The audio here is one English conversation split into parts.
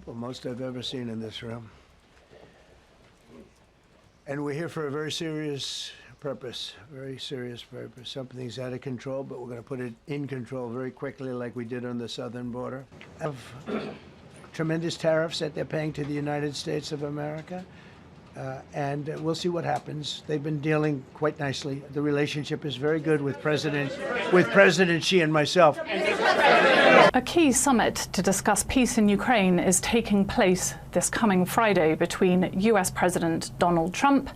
Well, most I've ever seen in this room. And we're here for a very serious purpose, Something's out of control, but we're going to put it in control very quickly like we did on the southern border. Of tremendous tariffs that they're paying to the United States of America. And we'll see what happens. They've been dealing quite nicely. The relationship is very good with President Xi and myself. A key summit to discuss peace in Ukraine is taking place this coming Friday between US President Donald Trump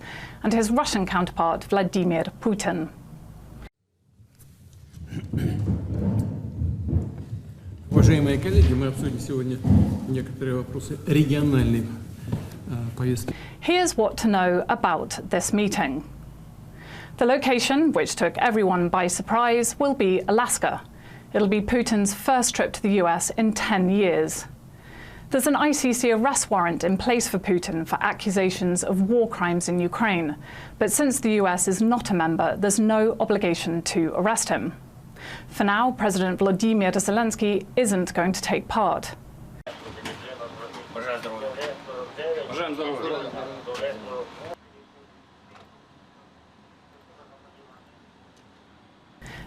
and his Russian counterpart Vladimir Putin. Уважаемые коллеги, мы обсудим сегодня некоторые вопросы региональной повестки. Here's what to know about this meeting. The location, which took everyone by surprise, will be Alaska. It'll be Putin's first trip to the US in 10 years. There's an ICC arrest warrant in place for Putin for accusations of war crimes in Ukraine. But since the US is not a member, there's no obligation to arrest him. For now, President Vladimir Zelensky isn't going to take part.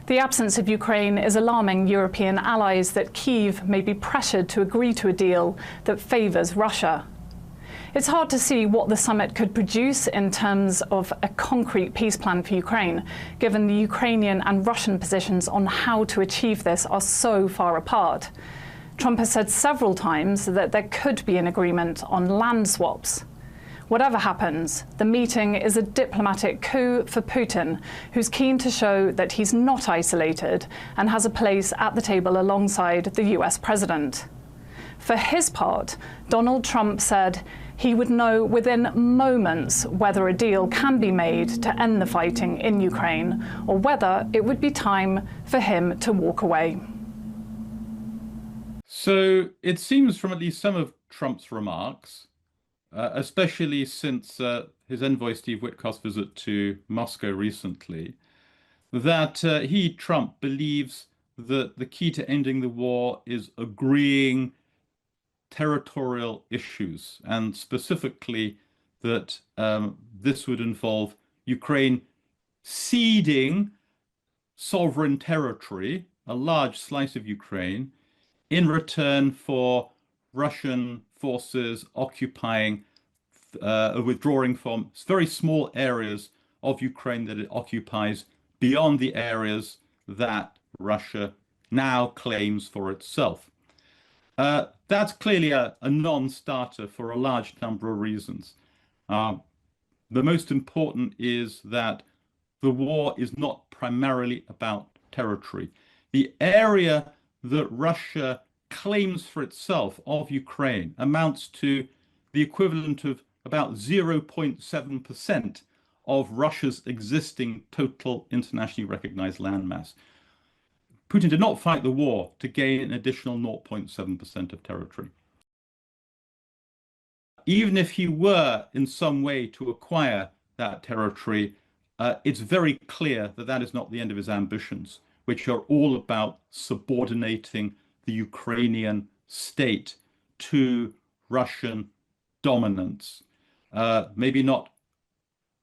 The absence of Ukraine is alarming European allies that Kyiv may be pressured to agree to a deal that favours Russia. It's hard to see what the summit could produce in terms of a concrete peace plan for Ukraine, given the Ukrainian and Russian positions on how to achieve this are so far apart. Trump has said several times that there could be an agreement on land swaps. Whatever happens, the meeting is a diplomatic coup for Putin, who's keen to show that he's not isolated and has a place at the table alongside the US president. For his part, Donald Trump said he would know within moments whether a deal can be made to end the fighting in Ukraine or whether it would be time for him to walk away. So it seems from at least some of Trump's remarks, especially since his envoy Steve Witkoff's visit to Moscow recently, that Trump, believes that the key to ending the war is agreeing territorial issues, and specifically that this would involve Ukraine ceding sovereign territory, a large slice of Ukraine, in return for Russian forces occupying, withdrawing from very small areas of Ukraine that it occupies beyond the areas that Russia now claims for itself. That's clearly a non-starter for a large number of reasons. The most important is that the war is not primarily about territory. The area that Russia claims for itself of Ukraine amounts to the equivalent of about 0.7% of Russia's existing total internationally recognized landmass. Putin did not fight the war to gain an additional 0.7% of territory. Even if he were in some way to acquire that territory, it's very clear that that is not the end of his ambitions, which are all about subordinating the Ukrainian state to Russian dominance. Maybe not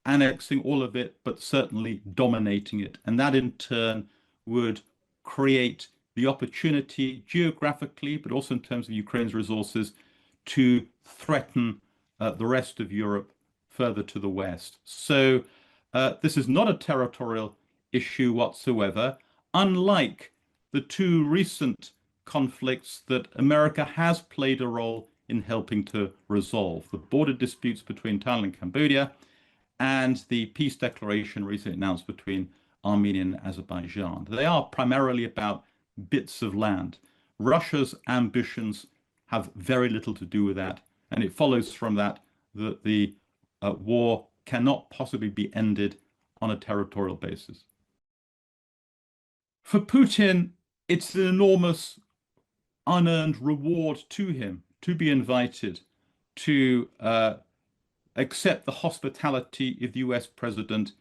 annexing all of it, but certainly dominating it. And that in turn would create the opportunity geographically, but also in terms of Ukraine's resources, to threaten the rest of Europe further to the west. So this is not a territorial issue whatsoever, unlike the two recent conflicts that America has played a role in helping to resolve: the border disputes between Thailand and Cambodia, and the peace declaration recently announced between Armenia and Azerbaijan. They are primarily about bits of land. Russia's ambitions have very little to do with that, and it follows from that that the war cannot possibly be ended on a territorial basis. For Putin, it's an enormous unearned reward to him to be invited to accept the hospitality of the US president,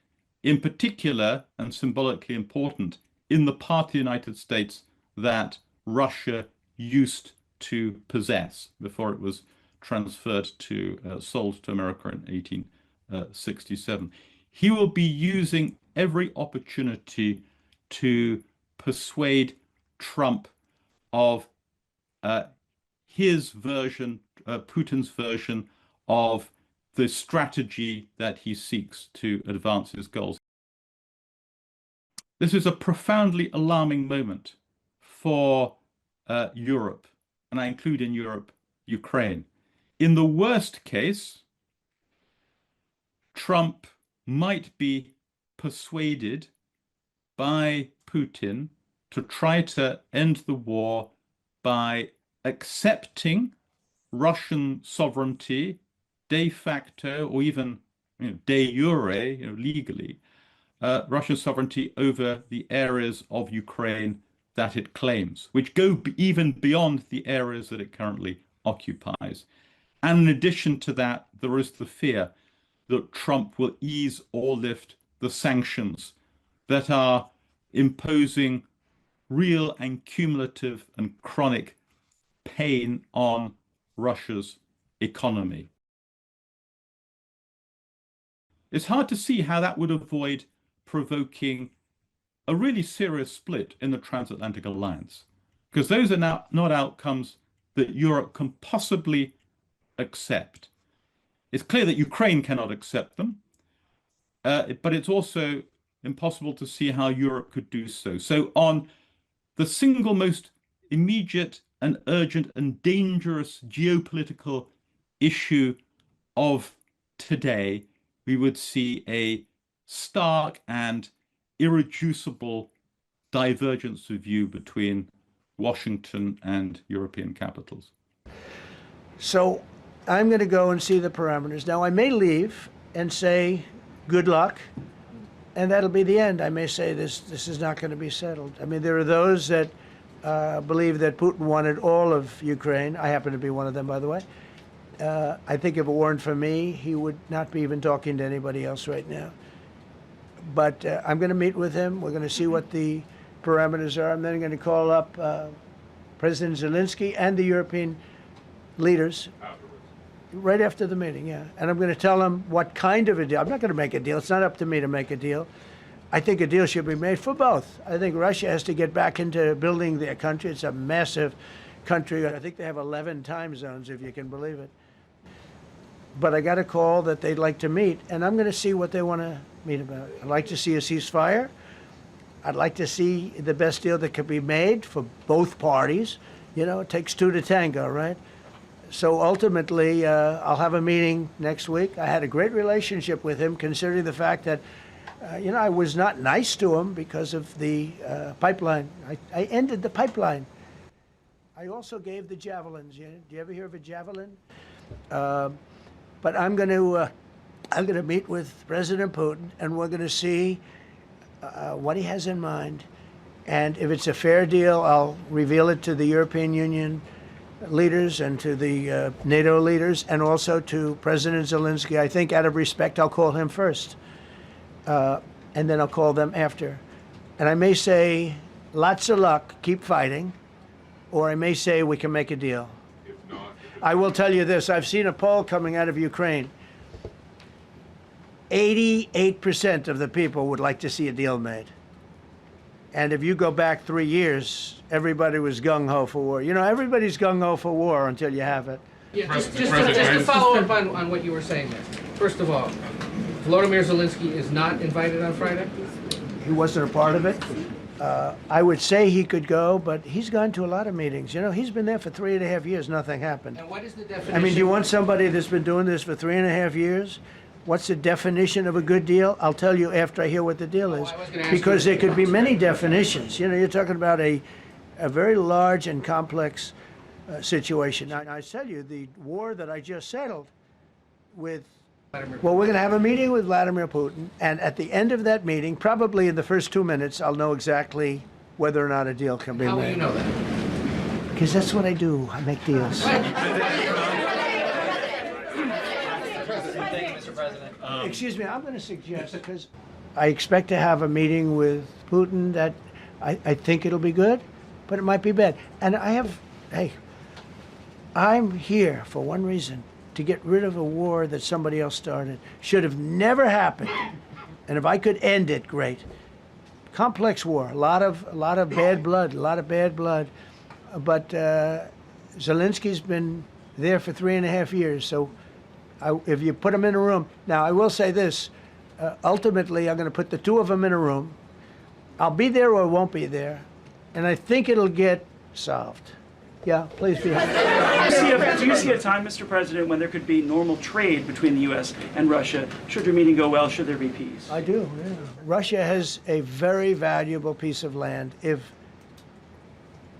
in particular, and symbolically important, in the part of the United States that Russia used to possess before it was transferred to sold to America in 1867. He will be using every opportunity to persuade Trump of his version, Putin's version of the strategy that he seeks to advance his goals. This is a profoundly alarming moment for Europe, and I include in Europe Ukraine. In the worst case, Trump might be persuaded by Putin to try to end the war by accepting Russian sovereignty de facto, or even de jure, legally, Russian sovereignty over the areas of Ukraine that it claims, which go even beyond the areas that it currently occupies. And in addition to that, there is the fear that Trump will ease or lift the sanctions that are imposing real and cumulative and chronic pain on Russia's economy. It's hard to see how that would avoid provoking a really serious split in the transatlantic alliance, because those are now not outcomes that Europe can possibly accept. It's clear that Ukraine cannot accept them, but it's also impossible to see how Europe could do so. So on the single most immediate and urgent and dangerous geopolitical issue of today, we would see a stark and irreducible divergence of view between Washington and European capitals. So I'm going to go and see the parameters. Now, I may leave and say, good luck, and that'll be the end. I may say this is not going to be settled. I mean, there are those that believe that Putin wanted all of Ukraine. I happen to be one of them, by the way. I think if it weren't for me, he would not be even talking to anybody else right now. But I'm going to meet with him. We're going to see what the parameters are. I'm then going to call up President Zelensky and the European leaders right after the meeting, yeah. And I'm going to tell them what kind of a deal. I'm not going to make a deal. It's not up to me to make a deal. I think a deal should be made for both. I think Russia has to get back into building their country. It's a massive country. I think they have 11 time zones, if you can believe it. But I got a call that they'd like to meet, and I'm going to see what they want to meet about. I'd like to see a ceasefire. I'd like to see the best deal that could be made for both parties. You know, it takes two to tango, right? So ultimately, I'll have a meeting next week. I had a great relationship with him, considering the fact that, I was not nice to him because of the pipeline. I ended the pipeline. I also gave the javelins. Do you ever hear of a javelin? But I'm going to meet with President Putin, and we're going to see what he has in mind. And if it's a fair deal, I'll reveal it to the European Union leaders and to the NATO leaders, and also to President Zelensky. I think out of respect, I'll call him first, and then I'll call them after. And I may say, lots of luck, keep fighting, or I may say we can make a deal. If not, I will tell you this, I've seen a poll coming out of Ukraine. 88% of the people would like to see a deal made. And if you go back 3 years, everybody was gung-ho for war. Everybody's gung-ho for war until you have it. Yeah, just to follow up on what you were saying there. First of all, Vladimir Zelensky is not invited on Friday? He wasn't a part of it. I would say he could go, but he's gone to a lot of meetings. He's been there for 3.5 years, nothing happened. And what is the definition? I mean, do you want somebody that's been doing this for 3.5 years? What's the definition of a good deal? I'll tell you after I hear what the deal is. Because there could be many definitions. You're talking about a very large and complex situation. Now, I tell you, the war that I just settled with, well, we're going to have a meeting with Vladimir Putin, and at the end of that meeting, probably in the first 2 minutes, I'll know exactly whether or not a deal can be made. How will you know that? Because that's what I do. I make deals. Excuse me, I'm going to suggest, because I expect to have a meeting with Putin that I think it'll be good, but it might be bad. And I'm here for one reason, to get rid of a war that somebody else started. Should have never happened. And if I could end it, great. Complex war, a lot of bad blood, But Zelensky's been there for 3.5 years. So if you put him in a room, now I will say this, ultimately I'm going to put the two of them in a room. I'll be there or won't be there. And I think it'll get solved. Yeah, please be happy. Do you see a time, Mr. President, when there could be normal trade between the U.S. and Russia? Should your meeting go well? Should there be peace? I do, yeah. Russia has a very valuable piece of land. If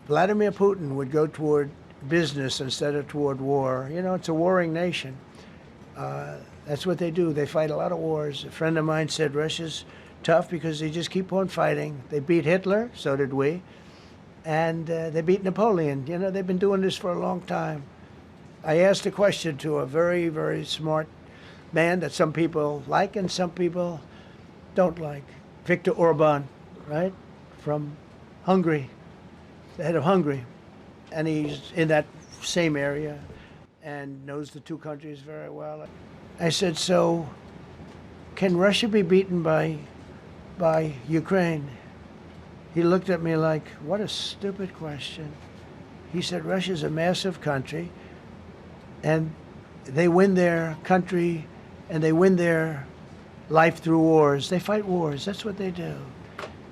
Vladimir Putin would go toward business instead of toward war, you know, it's a warring nation. That's what they do. They fight a lot of wars. A friend of mine said Russia's tough because they just keep on fighting. They beat Hitler, so did we. And they beat Napoleon. You know, they've been doing this for a long time. I asked a question to a very, very smart man that some people like and some people don't like. Viktor Orban, right? From Hungary, the head of Hungary. And he's in that same area and knows the two countries very well. I said, so can Russia be beaten by Ukraine? He looked at me like, what a stupid question. He said, Russia's a massive country, and they win their country, and they win their life through wars. They fight wars. That's what they do.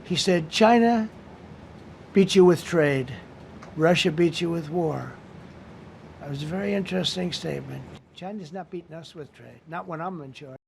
He said, China beats you with trade. Russia beats you with war. That was a very interesting statement. China's not beating us with trade, not when I'm in charge.